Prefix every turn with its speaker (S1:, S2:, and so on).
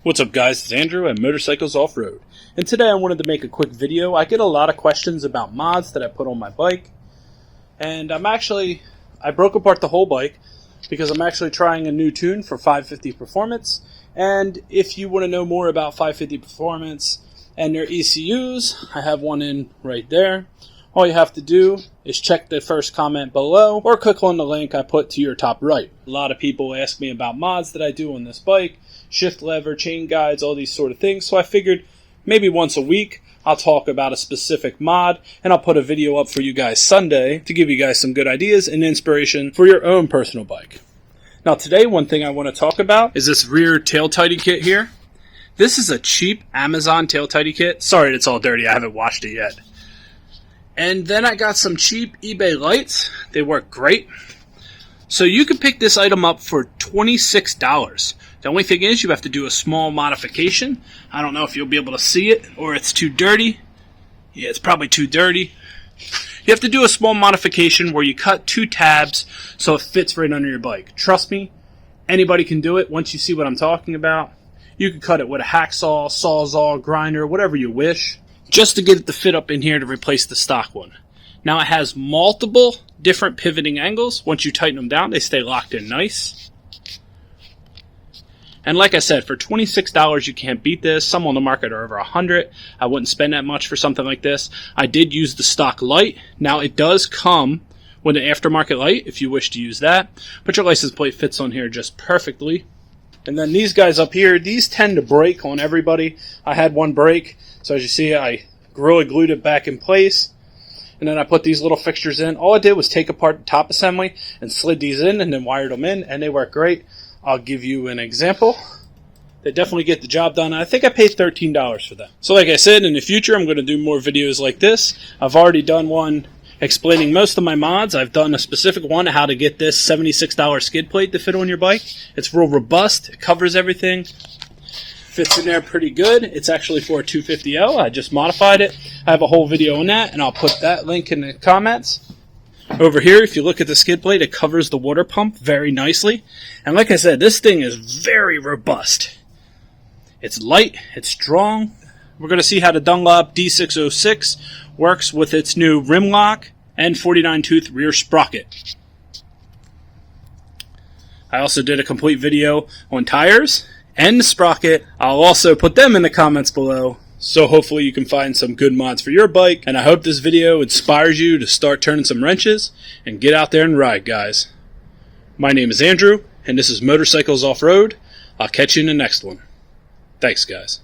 S1: What's up guys, it's Andrew at Motorcycles Off-Road, and today I wanted to make a quick video. I get a lot of questions about mods that I put on my bike, and I broke apart the whole bike because I'm actually trying a new tune for 550 Performance. And if you want to know more about 550 Performance and their ECUs, I have one in right there. All you have to do is check the first comment below or click on the link I put to your top right. A lot of people ask me about mods that I do on this bike, shift lever, chain guides, all these sort of things. So I figured maybe once a week I'll talk about a specific mod, and I'll put a video up for you guys Sunday to give you guys some good ideas and inspiration for your own personal bike. Now today, one thing I want to talk about is this rear tail tidy kit here. This is a cheap Amazon tail tidy kit. Sorry it's all dirty, I haven't washed it yet. And then I got some cheap eBay lights. They work great. So you can pick this item up for $26. The only thing is you have to do a small modification. I don't know if you'll be able to see it or it's too dirty. Yeah, it's probably too dirty. You have to do a small modification where you cut 2 tabs so it fits right under your bike. Trust me, anybody can do it once you see what I'm talking about. You can cut it with a hacksaw, sawzall, grinder, whatever you wish, just to get it to fit up in here to replace the stock one. Now it has multiple different pivoting angles. Once you tighten them down, they stay locked in nice. And like I said, for $26 you can't beat this. Some on the market are over $100. I wouldn't spend that much for something like this. I did use the stock light. Now it does come with an aftermarket light if you wish to use that. But your license plate fits on here just perfectly. And then these guys up here, these tend to break on everybody. I had one break, so as you see I Gorilla glued it back in place. And then I put these little fixtures in. All I did was take apart the top assembly and slid these in and then wired them in, and they work great. I'll give you an example. They definitely get the job done. I think I paid $13 for them. So like I said, in the future I'm going to do more videos like this. I've already done one explaining most of my mods. I've done a specific one on how to get this $76 skid plate to fit on your bike. It's real robust. It covers everything. Fits in there pretty good. It's actually for a 250L. I just modified it. I have a whole video on that, and I'll put that link in the comments. Over here, if you look at the skid plate, it covers the water pump very nicely. And like I said, this thing is very robust. It's light, it's strong. We're going to see how the Dunlop D606 works with its new rim lock and 49-tooth rear sprocket. I also did a complete video on tires and the sprocket. I'll also put them in the comments below. So hopefully you can find some good mods for your bike, and I hope this video inspires you to start turning some wrenches and get out there and ride, guys. My name is Andrew, and this is Motorcycles Off-Road. I'll catch you in the next one. Thanks, guys.